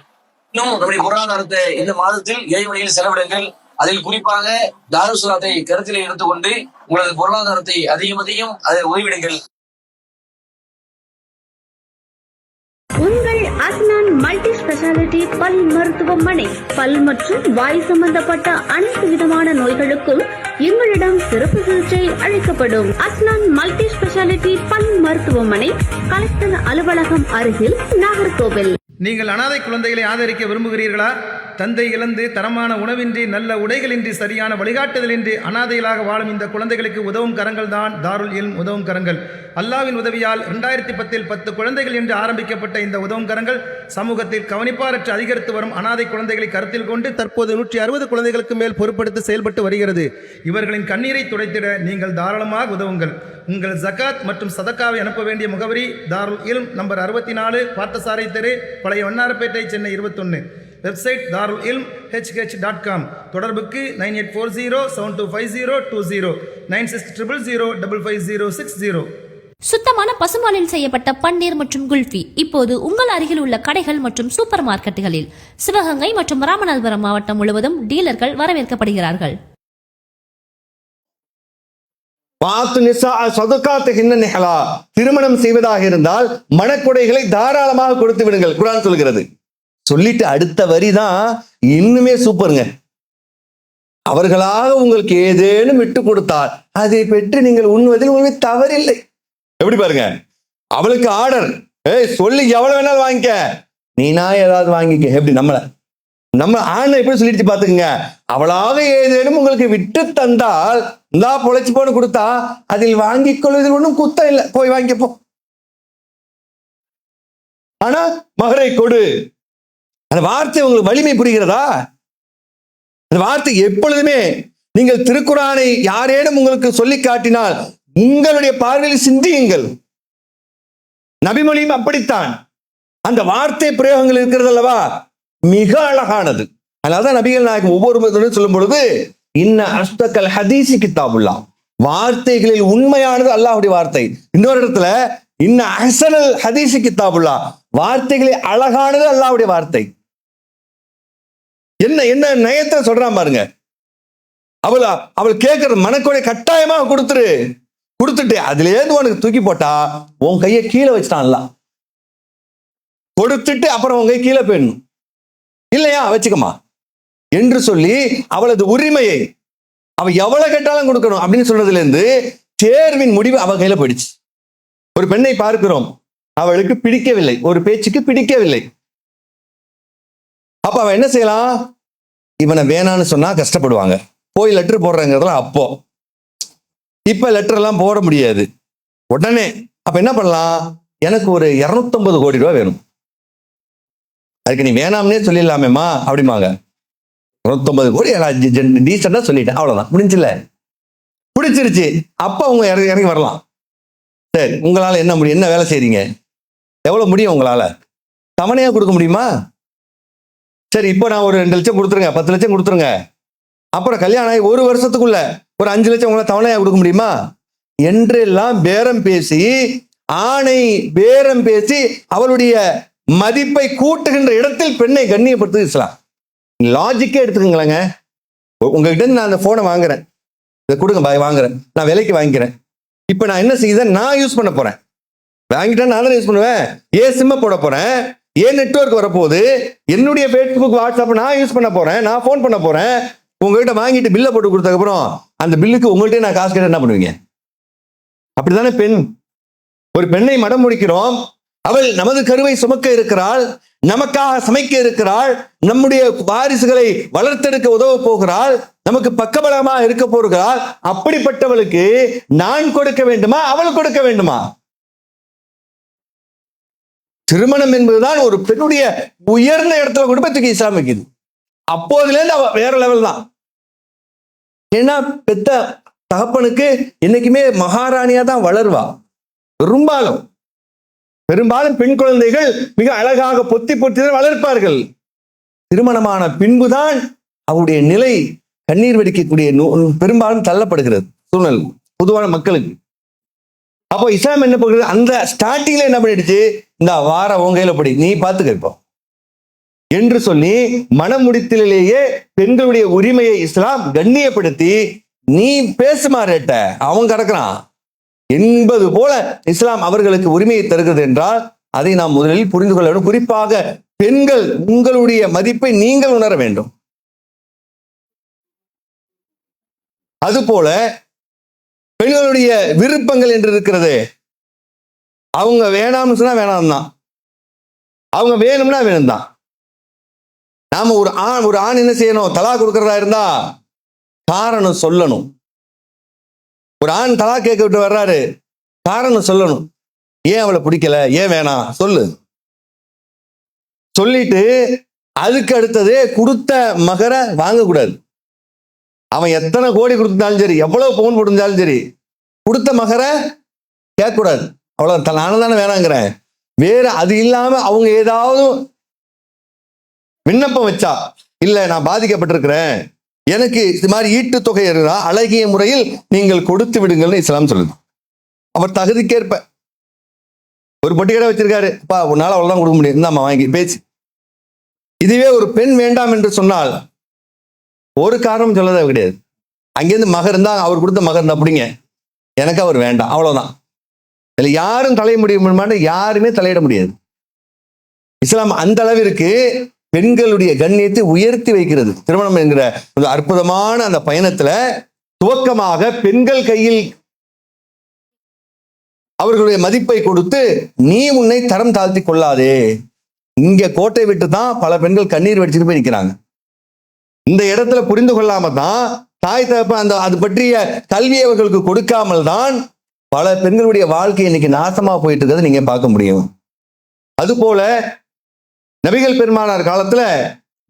இன்னும் நம்முடைய பொருளாதாரத்தை இந்த மாதத்தில் இறைவனையில் செலவிடுங்கள். அதில் குறிப்பாக தாருசுலாத்தை கருத்தில் எடுத்துக்கொண்டு உங்களது பொருளாதாரத்தை அதிகம் அதில் உதவிடுங்கள். உங்கள் அஸ்னான் மல்டி ஸ்பெஷாலிட்டி பல் மருத்துவமனை. பல் மற்றும் வாய் சம்பந்தப்பட்ட அனைத்து விதமான நோய்களுக்கும் எங்களிடம் சிறப்பு சிகிச்சை அளிக்கப்படும். அஸ்னான் மல்டி ஸ்பெஷாலிட்டி பல் மருத்துவமனை, கலெக்டர் அலுவலகம் அருகில், நாகர்கோவில். நீங்கள் அனாதை குழந்தைகளை ஆதரிக்க விரும்புகிறீர்களா? தந்தை இழந்து தரமான உணவின்றி, நல்ல உடைகளின்றி, சரியான வழிகாட்டுதலின்றி அனாதைகளாக வாழும் இந்த குழந்தைகளுக்கு உதவும் கரங்கள் தான் தாருல் இல்ம் உதவும் கரங்கள். அல்லாவின் உதவியால் 2010 10 குழந்தைகள் என்று ஆரம்பிக்கப்பட்ட இந்த உதவும் கரங்கள் சமூகத்தில் கவனிப்பாரற்று அதிகரித்து வரும் அனாதை குழந்தைகளை கருத்தில் கொண்டு தற்போது 160 குழந்தைகளுக்கு மேல் பொறுப்படுத்தி செயல்பட்டு வருகிறது. இவர்களின் கண்ணீரை துடைத்திட நீங்கள் தாராளமாக உதவுங்கள். உங்கள் ஜகாத் மற்றும் சதக்காவை அனுப்ப வேண்டிய முகவரி தாருல் இல்ம், நம்பர் 64, பார்த்தசாரை தெரு, பழைய வண்ணாரப்பேட்டை, சென்னை 21. வெப்சைட் தாருல் இல்ம் hh.com. தொடர்புக்கு 9840725020 9600055060. சுத்தமான பசுமாலில் செய்யப்பட்ட பன்னீர் மற்றும் குல்ஃபி இப்போது உங்கள் அருகில் உள்ள கடைகள் மற்றும் சூப்பர் மார்க்கெட்டுகளில் சிவகங்கை மற்றும் ராமநாதபுரம் மாவட்டம் முழுவதும் டீலர்கள் வரவேற்கப்படுகிறார்கள். திருமணம் செய்வதாக இருந்தால் மணக்கொடைகளை தாராளமாக கொடுத்து விடுங்கள், குர்ஆன் சொல்கிறது. சொல்லிட்டு அடுத்த வரிதான் இன்னுமே சூப்பருங்க. அவர்களாக உங்களுக்கு ஏதேனும் விட்டு கொடுத்தால் அதை பெற்று நீங்கள் உண்ணுவதில் உங்களுக்கு தவறில்லை. எப்படி பாருங்க, அவளுக்கு ஆர்டர், சொல்லி எவ்வளவு வேணாலும் வாங்கிக்க, நீனா ஏதாவது வாங்கிக்க. எப்படி நம்ம ஆணை எப்படி சொல்லிட்டு பாத்துக்கங்க. அவளாக ஏதேனும் உங்களுக்கு விட்டு தந்தால், இந்தா பொழைச்சு போன்னு கொடுத்தா அதில் வாங்கிக் கொள்வதில் ஒன்றும் குத்தம் இல்லை, போய் வாங்கிப்போ. ஆனா மகரை கொடு, அந்த வார்த்தை உங்களுக்கு வலிமை புரிகிறதா? அந்த வார்த்தை எப்பொழுதுமே நீங்கள் திருக்குர்ஆனை யாரேனும் உங்களுக்கு சொல்லி காட்டினால் உங்களுடைய பார்வையில் சிந்தியுங்கள். நபிமொழியும் அப்படித்தான். அந்த வார்த்தை பிரயோகங்கள் இருக்கிறது அல்லவா, மிக அழகானது. அதனால்தான் நபிகள் நாயகம் ஒவ்வொரு சொல்லும் பொழுது இன்ன அஸ்தகல் ஹதீஸி கிதாபுல்லா, வார்த்தைகளில் உண்மையானது அல்லாஹ்வுடைய வார்த்தை. இன்னொரு இடத்துல இன்ன அஹ்ஸனல் ஹதீஸி கிதாபுல்லா, வார்த்தைகளில் அழகானது அல்லாஹ்வுடைய வார்த்தை. என்ன என்ன நயத்தை சொல்றான் பாருங்க. அவள் கேட்கறது மனக்கொடை கட்டாயமாக கொடுத்துட்டு அதுலேருந்து உனக்கு தூக்கி போட்டா உன் கையை கீழே வச்சுட்டான்ல, கொடுத்துட்டு அப்புறம் உன் கை கீழே போயிடணும், இல்லையா வச்சுக்கமா என்று சொல்லி அவளது உரிமையை அவ எவ்வளவு கேட்டாலும் கொடுக்கணும் அப்படின்னு சொல்றதுல இருந்து தேர்வின் முடிவு அவ கையில போயிடுச்சு. ஒரு பெண்ணை பார்க்கிறோம், அவளுக்கு பிடிக்கவில்லை, ஒரு பேச்சுக்கு பிடிக்கவில்லை. அப்ப அவன் என்ன செய்யலாம், இவனை வேணான்னு சொன்னா கஷ்டப்படுவாங்க, போய் லெட்டர் போடுறங்கிறதுல அப்போ. இப்ப லெட்டர் எல்லாம் போட முடியாது உடனே. அப்ப என்ன பண்ணலாம், எனக்கு ஒரு 250 கோடி ரூபாய் வேணும், அதுக்கு நீ வேணாம்னே சொல்லிடலாமேம்மா அப்படிமாங்க. 250 கோடி டீசெண்டா சொல்லிட்டேன், அவ்வளவுதான், முடிஞ்சில்ல, பிடிச்சிருச்சு. அப்ப அவங்க இறங்கி வரலாம். சரி, உங்களால என்ன முடியும், என்ன வேலை செய்றீங்க, எவ்வளவு முடியும் உங்களால, தவணையா கொடுக்க முடியுமா? சரி, இப்போ நான் ஒரு 2 லட்சம் கொடுத்துருங்க, 10 லட்சம் கொடுத்துருங்க. அப்புறம் கல்யாணம் ஆகி 1 வருஷத்துக்குள்ள ஒரு 5 லட்சம் உங்களை தவணையா கொடுக்க முடியுமா என்றெல்லாம் பேரம் பேசி, ஆணை பேரம் பேசி அவளுடைய மதிப்பை கூட்டுகின்ற இடத்தில் பெண்ணை கண்ணியப்படுத்து இஸ்லாம். லாஜிக்கே எடுத்துக்கங்களேங்க. உங்ககிட்ட நான் அந்த போனை வாங்குறேன், இதை கொடுங்க பாய், வாங்குறேன், நான் விலைக்கு வாங்கிக்கிறேன். இப்ப நான் என்ன செய்யுதேன், நான் யூஸ் பண்ண போறேன், வாங்கிட்டேன், நான் தான் யூஸ் பண்ணுவேன். ஏன் சிம்ம போட போறேன், ஏன் நெட்வொர்க் வரப்போகுது, என்னுடைய ஃபேஸ்புக் வாட்ஸ்அப் நான் யூஸ் பண்ண போறேன், நான் போன் பண்ண போறேன். உங்ககிட்ட வாங்கிட்டு பில்லை போட்டு கொடுத்ததுக்கு அப்புறம் அந்த பில்லுக்கு உங்கள்கிட்ட நான் காசு கேட்ட என்ன பண்ணுவீங்க? அப்படித்தானே பெண். ஒரு பெண்ணை மடம் முடிக்கிறோம், அவள் நமது கருவை சுமக்க இருக்கிறாள், நமக்காக சமைக்க இருக்கிறாள், நம்முடைய வாரிசுகளை வளர்த்தெடுக்க உதவ போகிறாள், நமக்கு பக்கபலமாக இருக்க போகிறாள். அப்படிப்பட்டவளுக்கு நான் கொடுக்க வேண்டுமா, அவள் கொடுக்க வேண்டுமா? திருமணம் என்பதுதான் ஒரு பெண்ணுடைய உயர்ந்த இடத்துல கொண்டு போய் தூக்கி இஸ்லாம் வைக்குது. அப்போதுல இருந்து அவ வேற லெவல் தான். ஏன்னா பெத்த தகப்பனுக்கு என்னைக்குமே மகாராணியா தான் வளருவா. பெரும்பாலும் பெண் குழந்தைகள் மிக அழகாக பொத்தி வளர்ப்பார்கள். திருமணமான பின்புதான் அவருடைய நிலை கண்ணீர் வெடிக்கக்கூடிய பெரும்பாலும் தள்ளப்படுகிறது சூழ்நிலை பொதுவான மக்களுக்கு. அப்போ இஸ்லாம் என்ன பண்ணுறது, அந்த ஸ்டார்டிங்ல என்ன பண்ணிடுச்சு, இந்த வார உங்கையில படி நீ பார்த்துக்க, இப்போ என்று சொல்லி மனமுடித்தலிலேயே பெண்களுடைய உரிமையை இஸ்லாம் கண்ணியப்படுத்தி நீ பேசுமாறேட்ட அவன் கிடக்கிறான் என்பது போல இஸ்லாம் அவர்களுக்கு உரிமையை தருகிறது என்றால் அதை நாம் முதலில் புரிந்து கொள்ள வேண்டும். குறிப்பாக பெண்கள், உங்களுடைய மதிப்பை நீங்கள் உணர வேண்டும். அதுபோல பெண்களுடைய விருப்பங்கள் என்று இருக்கிறது. அவங்க வேணாம்னு சொன்னா வேணாம் தான், அவங்க வேணும்னா வேணும் தான். நாம ஒரு ஆண் என்ன செய்யணும்? தலா கொடுக்கறதா இருந்தா காரணம் சொல்லணும். ஒரு ஆண் தலா கேட்க விட்டு வர்றாரு, காரணம் சொல்லணும். ஏன் அவளை பிடிக்கல, ஏன் வேணாம் சொல்லு. சொல்லிட்டு அதுக்கு அடுத்தது கொடுத்த மகரை வாங்கக்கூடாது. அவன் எத்தனை கோடி கொடுத்தாலும் சரி, எவ்வளவு பவுன் போட்டிருந்தாலும் சரி, கொடுத்த மகரை கேட்கக்கூடாது. அவ்வளவு நானும் தானே வேணாங்கிறேன். வேற அது இல்லாம அவங்க ஏதாவது விண்ணப்பம் வச்சா, இல்ல நான் பாதிக்கப்பட்டிருக்கிறேன், எனக்கு இது மாதிரி ஈட்டு தொகை இருந்தா அழகிய முறையில் நீங்கள் கொடுத்து விடுங்கள்னு இஸ்லாம் சொல்லுது. அவர் தகுதிக்கேற்ப ஒரு பொட்டி கடை வச்சிருக்காரு, அப்பா உன்னால அவ்வளவுதான் கொடுக்க முடியும், இந்தாம்மா வாங்கி பேச்சு. இதுவே ஒரு பெண் வேண்டாம் என்று சொன்னால் ஒரு காரணம் சொல்லதே கிடையாது. அங்கேருந்து மகர் இருந்தா, அவர் கொடுத்த மகர் இருந்தா அப்படிங்க, எனக்கு அவர் வேண்டாம், அவ்வளவுதான். இதுல யாரும் தலையிட முடியுமா? யாருமே தலையிட முடியாது. இஸ்லாம் அந்த அளவிற்கு பெண்களுடைய கண்ணியத்தை உயர்த்தி வைக்கிறது. திருமணம் என்கிற ஒரு அற்புதமான அந்த பயணத்துல துவக்கமாக பெண்கள் கையில் அவர்களுடைய மதிப்பை கொடுத்து, நீ உன்னை தரம் தாழ்த்தி கொள்ளாதே. இங்க கோட்டை விட்டு தான் பல பெண்கள் கண்ணீர் வடிச்சுட்டு போய் நிற்கிறாங்க. இந்த இடத்துல புரிந்து கொள்ளாம தான் தாய் தகப்பன் அந்த அது பற்றிய கல்வியை அவர்களுக்கு கொடுக்காமல் தான் பல பெண்களுடைய வாழ்க்கை இன்னைக்கு நாசமா போயிட்டு இருக்கிறது நீங்க பார்க்க முடியும். அதுபோல நபிகள் பெருமானார் காலத்துல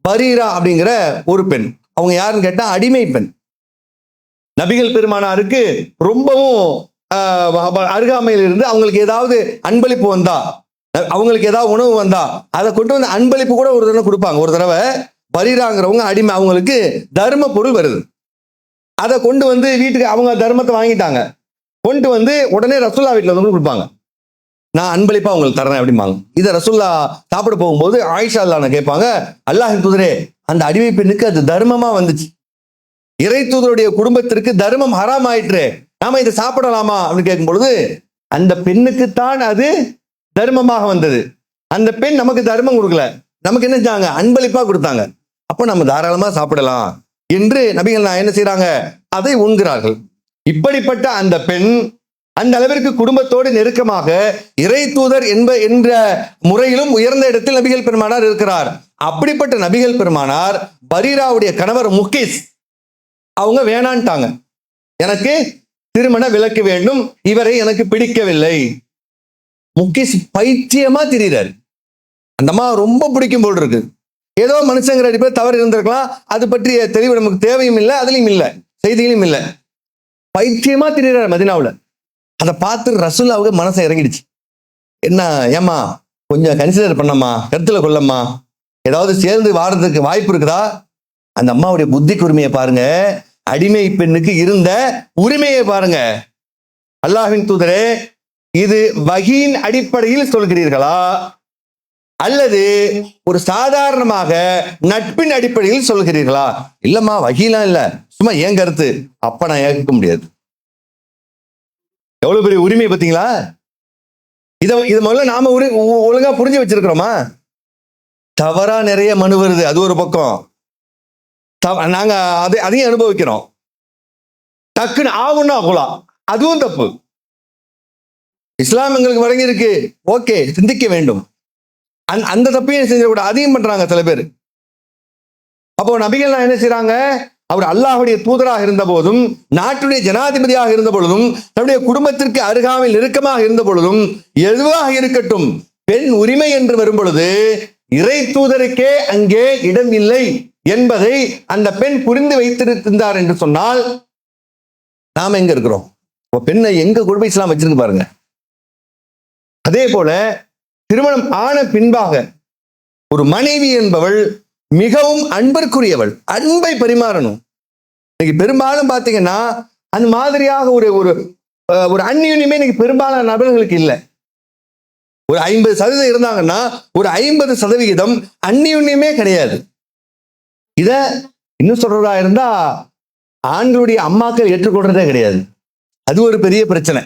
பரீரா அப்படிங்கிற ஒரு பெண், அவங்க யாருன்னு கேட்டா அடிமை பெண். நபிகள் பெருமானாருக்கு ரொம்பவும் அருகாமையில் இருந்து அவங்களுக்கு ஏதாவது அன்பளிப்பு வந்தா, அவங்களுக்கு ஏதாவது உணவு வந்தா அதை கொண்டு வந்து அன்பளிப்பு கூட ஒரு தடவை கொடுப்பாங்க. ஒரு தடவை பரீராங்கிறவங்க அடிமை, அவங்களுக்கு தர்ம பொருள் வருது, அதை கொண்டு வந்து வீட்டுக்கு அவங்க தர்மத்தை வாங்கிட்டாங்க, கொண்டு வந்து உடனே ரசூல்லா வீட்டில் வந்து கொடுப்பாங்க. நான் அன்பளிப்பா உங்களுக்கு தரேன் அப்படிம்பாங்க. இதை ரசூல்லா சாப்பிட போகும்போது ஆயிஷா அல்லாஹ்வை கேட்பாங்க, அல்லாஹ்வின் தூதரே, அந்த அடிமை பெண்ணுக்கு அது தர்மமா வந்துச்சு, இறை தூதருடைய குடும்பத்திற்கு தர்மம் ஹராம் ஆயிற்று, நாம இதை சாப்பிடலாமா அப்படின்னு கேட்கும் பொழுது, அந்த பெண்ணுக்குத்தான் அது தர்மமாக வந்தது. அந்த பெண் நமக்கு தர்மம் கொடுக்கல, நமக்கு என்ன செஞ்சாங்க? அன்பளிப்பா கொடுத்தாங்க. அப்போ நம்ம தாராளமா சாப்பிடலாம் என்று நபிகள் நான் என்ன செய்யறாங்க? அதை உண்கிறார்கள். இப்படிப்பட்ட அந்த பெண் அந்த அளவிற்கு குடும்பத்தோடு நெருக்கமாக இறை தூதர் என்ற முறையிலும் உயர்ந்த இடத்தில் நபிகள் பெருமானார் இருக்கிறார். அப்படிப்பட்ட நபிகள் பெருமானார் பரீராவுடைய கணவர் முகீஸ் அவங்க வேணான்ட்டாங்க, எனக்கு திருமண விலக்கு வேண்டும், இவரை எனக்கு பிடிக்கவில்லை. முகீஸ் பைத்தியமா திரிகிறார். அந்த அம்மா ரொம்ப பிடிக்கும் போல் இருக்கு. ஏதோ மனுஷங்கிற அடிப்படையில் தவறு இருந்திருக்கலாம், அது பற்றிய தெளிவு நமக்கு தேவையும் இல்லை, அதுலயும் இல்லை, செய்தியிலும் இல்லை. பைத்தியமா திரிகிறார் மதினாவுல. அதை பார்த்து ரசூலுல்லாஹ்வுக்கு மனசை இறங்கிடுச்சு. என்ன ஏமா கொஞ்சம் கன்சிடர் பண்ணம்மா, கருத்துல கொள்ளம்மா, ஏதாவது சேர்ந்து வாடுறதுக்கு வாய்ப்பு இருக்குதா? அந்த அம்மாவுடைய புத்தி கூர்மையை பாருங்க, அடிமை பெண்ணுக்கு இருந்த உரிமையை பாருங்க. அல்லாஹ்வின் தூதரே, இது வஹீயின் அடிப்படையில் சொல்கிறீர்களா அல்லது ஒரு சாதாரணமாக நட்பின் அடிப்படையில் சொல்கிறீர்களா? இல்லம்மா வஹீலாம் இல்ல, சும்மா ஏன் கருத்து. அப்ப நான் ஏற்க முடியாது. எவ்வளவு பெரிய உரிமை பார்த்தீங்களா? இதை முதல்ல நாம ஒழுங்கா புரிஞ்சு வச்சிருக்கிறோமா? தவறா நிறைய மனு வருது, அது ஒரு பக்கம். நாங்க அதையும் அனுபவிக்கிறோம். டக்குன்னு ஆகும்னா ஆகலாம், அதுவும் தப்பு. இஸ்லாம் எங்களுக்கு வழங்கி இருக்கு, ஓகே, சிந்திக்க வேண்டும். அந்த தப்பையும் செஞ்சக்கூடாது, அதையும் பண்றாங்க சில பேர். அப்போ நபிகள் என்ன செய்யறாங்க? அவர் அல்லாஹ்வுடைய தூதராக இருந்த போதும், நாட்டுடைய ஜனாதிபதியாக இருந்த பொழுதும், தன்னுடைய குடும்பத்திற்கு அருகாமையில் நெருக்கமாக இருந்த பொழுதும், எதுவாக இருக்கட்டும், பெண் உரிமை என்று வரும் பொழுது இறை தூதருக்கே அங்கே இடம் இல்லை என்பதை அந்த பெண் புரிந்து வைத்திருந்தார் என்று சொன்னால் நாம எங்க இருக்கிறோம்? பெண்ணை எங்க குடும்ப இஸ்லாம் வச்சிருக்கு பாருங்க. அதே போல திருமணம் ஆன பின்பாக ஒரு மனைவி என்பவள் மிகவும் அன்பிற்குரியவள், அன்பை பரிமாறணும். இன்னைக்கு பெரும்பாலும் பாத்தீங்கன்னா அந்த மாதிரியாக ஒரு ஒரு அந்நியுனிமே இன்னைக்கு பெரும்பாலான நபர்களுக்கு இல்லை. ஒரு 50% இருந்தாங்கன்னா ஒரு 50% அந்நியுன்யமே கிடையாது. இத இன்னும் சொல்றதா இருந்தா ஆண்களுடைய அம்மாக்கள் ஏற்றுக்கொள்றதே கிடையாது. அது ஒரு பெரிய பிரச்சனை.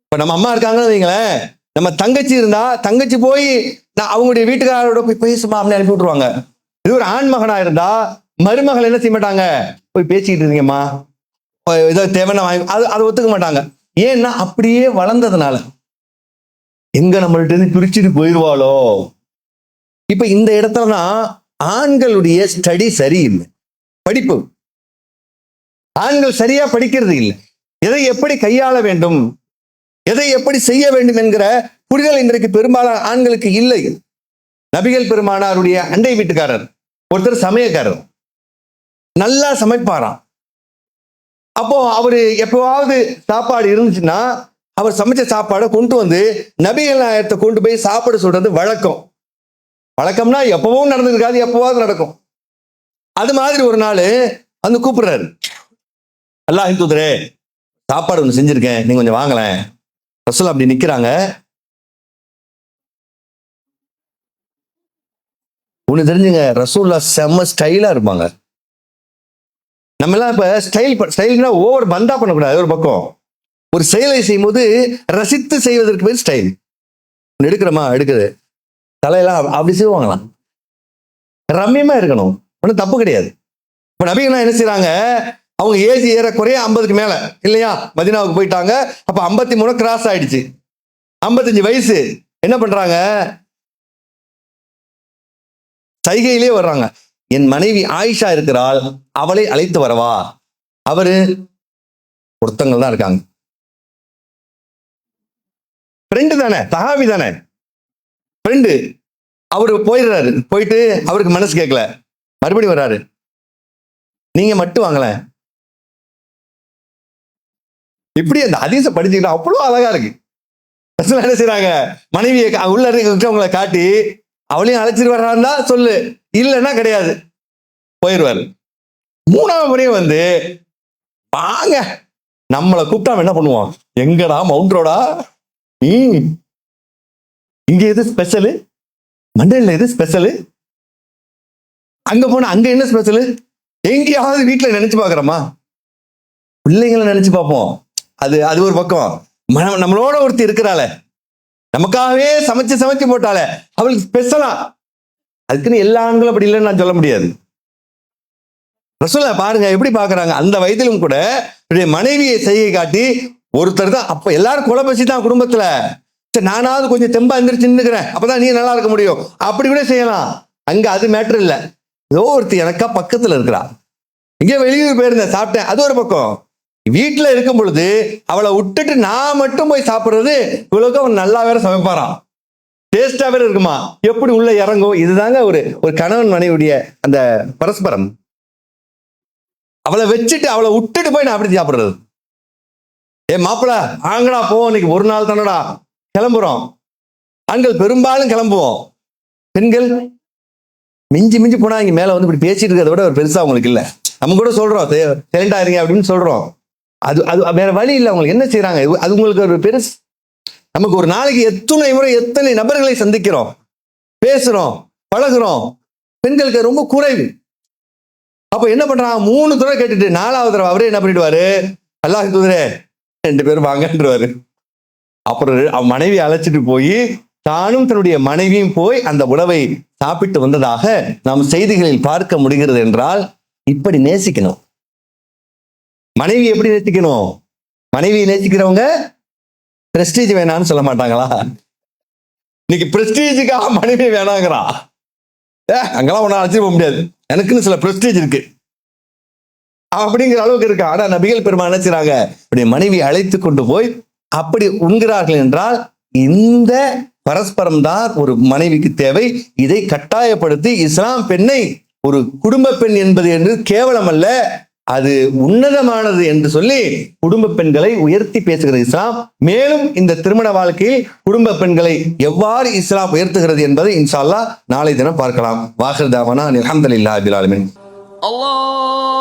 இப்ப நம்ம அம்மா இருக்காங்கன்னு வைங்களேன், நம்ம தங்கச்சி இருந்தா தங்கச்சி போய் அவங்களுடைய வீட்டுக்காரோட போய் பேசுமா அப்படின்னு அனுப்பி விட்டுருவாங்க. இது ஒரு ஆண் மகனா இருந்தா மருமகள் என்ன செய்ய மாட்டாங்க, போய் பேசிக்கிட்டு இருக்கீங்கம்மா, ஏதோ தேவைன்னா வாங்கி அதை ஒத்துக்க மாட்டாங்க. ஏன்னா அப்படியே வளர்ந்ததுனால எங்க நம்மள்ட்ட இருந்து பிரிச்சுட்டு போயிடுவாளோ. இப்ப இந்த இடத்துலதான் ஆண்களுடைய ஸ்டடி சரியில்லை, படிப்பு. ஆண்கள் சரியா படிக்கிறது இல்லை. எதை எப்படி கையாள வேண்டும், எதை எப்படி செய்ய வேண்டும் என்கிற புரிதல் இன்றைக்கு பெரும்பாலான ஆண்களுக்கு இல்லை. நபிகள் பெருமானாருடைய அண்டை வீட்டுக்காரர் ஒருத்தர் சமயக்காரர், நல்லா சமைப்பாராம். அப்போ அவரு எப்பவாவது சாப்பாடு இருந்துச்சுன்னா அவர் சமைச்ச சாப்பாடை கொண்டு வந்து நபிகள் நாயகத்தை கொண்டு போய் சாப்பாடு சொல்றது வழக்கம். வழக்கம்னா எப்பவும் நடந்திருக்காது, எப்பவாவது நடக்கும். அது மாதிரி ஒரு நாள் வந்து கூப்பிடுறாரு, அல்லாஹ்வின் தூதரே சாப்பாடு ஒன்று செஞ்சிருக்கேன், நீங்க கொஞ்சம் வாங்கலேன். ரசூல் அப்படி நிக்கிறாங்க. ஒண்ணு தெரிஞ்சுங்க, ரசூல்லா செம்ம ஸ்டைலா இருப்பாங்க. நம்ம எல்லாம் இப்ப ஸ்டைல்னா ஓவர் பந்தா பண்ணக்கூடாது. ஒரு பக்கம் ஒரு செயலை செய்யும் போது ரசித்து செய்வதற்கு பேர் ஸ்டைல். எடுக்கிறோமா, எடுக்குது தலையெல்லாம் அப்படி செய்வாங்களாம், ரம்யமா இருக்கணும், ஒன்றும் தப்பு கிடையாது. இப்ப நபிகள் என்ன செய்யறாங்க, அவங்க ஏஜ் ஏறக்குறைய 50க்கு மேல இல்லையா, மதீனாவுக்கு போயிட்டாங்க. அப்ப 53 கிராஸ் ஆயிடுச்சு, 55 வயசு. என்ன பண்றாங்க, சைகையிலே வர்றாங்க, என் மனைவி ஆயிஷா இருக்கிறாள், அவளை அழைத்து வரவா. அவரு ஒருத்தங்கள் தான் இருக்காங்க, ஃப்ரெண்டு தானே, சஹாபி தானே, ஃப்ரெண்டு. அவரு போயிடுறாரு. போயிட்டு அவருக்கு மனசு கேட்கல, மறுபடியும் வர்றாரு, நீங்க மட்டும் வாங்கல. இப்படி அந்த ஹதீஸை படிச்சுக்கிட்டா அவ்வளவு அழகா இருக்கு. என்ன செய்யறாங்க, மனைவியை உள்ள இருக்கிறவங்களை காட்டி அவளையும் அழைச்சிட்டு வர்றாருந்தா சொல்லு, இல்லைன்னா கிடையாது, போயிடுவாரு. 3ஆவது முறையும் வந்து வாங்க, நம்மளை கூப்பிட்டா என்ன பண்ணுவோம், எங்கடா மவுண்ட் ரோடா, இங்க எது ஸ்பெஷலு, மண்டல எது ஸ்பெஷலு, அங்க போனா அங்க என்ன ஸ்பெஷலு, எங்கேயாவது வீட்டுல நினைச்சு பாக்குறோமா, பிள்ளைங்களை நினைச்சு பார்ப்போம். அது ஒரு பக்கம். நம்மளோட ஒருத்தி இருக்கிறாள, நமக்காகவே சமைச்சு போட்டால, அவளுக்கு ஸ்பெஷலா. அதுக்குன்னு எல்லா ஆண்களும் அப்படி இல்லைன்னு நான் சொல்ல முடியாது. ரசூலா பாருங்க எப்படி பாக்குறாங்க, அந்த வயதிலும் கூட மனைவியை செய்கை காட்டி ஒருத்தர் தான். அப்ப எல்லாரும் குலபசி தான் குடும்பத்துல. சரி, நானாவது கொஞ்சம் தெம்பா எந்திரிச்சு நின்னுக்கிறேன், அப்பதான் நீ நல்லா இருக்க முடியும், அப்படி கூட செய்யலாம். அங்க அது மேட்டர் இல்ல. ஏதோ ஒருத்தி எனக்கா பக்கத்துல இருக்கிறா, இங்கே வெளியூர் போயிருந்தேன் சாப்பிட்டேன், அது ஒரு பக்கம். வீட்டுல இருக்கும் பொழுது அவளை விட்டுட்டு நான் மட்டும் போய் சாப்பிடுறது, இவ்வளவுக்கு அவன் நல்லா வேற சமைப்பாரான், டேஸ்டா வேற இருக்குமா, எப்படி உள்ள இறங்கும். இதுதாங்க ஒரு கணவன் மனைவியுடைய அந்த பரஸ்பரம். அவளை வச்சுட்டு அவளை விட்டுட்டு போய் நான் அப்படி சாப்பிடுறது. மாப்பிள்ள ஆங்கடா போ, இன்னைக்கு ஒரு நாள் தானடா, கிளம்புறோம். ஆண்கள் பெரும்பாலும் கிளம்புவோம், பெண்கள் மிஞ்சி போனா இங்க மேல வந்து இப்படி பேசிட்டு இருக்கிறத விட ஒரு பெருசா அவங்களுக்கு இல்ல. நம்ம கூட சொல்றோம் சைலண்டா இருங்க அப்படின்னு சொல்றோம். அது வேற வழி இல்லை. அவங்களுக்கு என்ன செய்யறாங்க, அது உங்களுக்கு ஒரு பெருசு. நமக்கு ஒரு நாளைக்கு எத்தனை முறை எத்தனை நபர்களை சந்திக்கிறோம், பேசுறோம், பழகுறோம். பெண்களுக்கு ரொம்ப குறைவு. அப்ப என்ன பண்றாங்க, 3 தடவை கேட்டுட்டு 4வது தடவை அவரே என்ன பண்ணிடுவாரு, அல்லாஹ் தூதரே 2 பேரும் வாங்கன்றுவாரு. அப்புறம் அவன் மனைவி அழைச்சிட்டு போய் தானும் தன்னுடைய மனைவியும் போய் அந்த உணவை சாப்பிட்டு வந்ததாக நாம் செய்திகளில் பார்க்க முடிகிறது. என்றால் இப்படி நேசிக்கணும். மனைவி எப்படி நேசிக்கணும், மனைவியை நேசிக்கிறவங்க பிரஸ்டீஜ் வேணான்னு சொல்ல மாட்டாங்களா? இன்னைக்கு பிரஸ்டீஜுக்காக மனைவி வேணாங்கிறா. அங்கெல்லாம் ஒன்னும் அழைச்சிட்டு போக முடியாது, எனக்குன்னு சில பிரஸ்டீஜ் இருக்கு அப்படிங்கிற அளவுக்கு இருக்கு. ஆனா நபிகள் பெருமாள் நினைச்சாங்க, இப்படி மனைவி அழைத்து கொண்டு போய் அப்படி உண்கிறார்கள். என்றால் இந்த பரஸ்பரம் தான் ஒரு மனைவிக்கு தேவை. இதை கட்டாயப்படுத்தி இஸ்லாம் பெண்ணை ஒரு குடும்ப பெண் என்பது என்று கேவலம் அல்ல, அது உன்னதமானது என்று சொல்லி குடும்ப பெண்களை உயர்த்தி பேசுகிறது இஸ்லாம். மேலும் இந்த திருமண வாழ்க்கையில் குடும்ப பெண்களை எவ்வாறு இஸ்லாம் உயர்த்துகிறது என்பதை இன்ஷா அல்லாஹ் நாளை தினம் பார்க்கலாம். வாஹிர் தாவானா அல்ஹம்துலில்லாஹி ரப்பில் ஆலமீன். Allah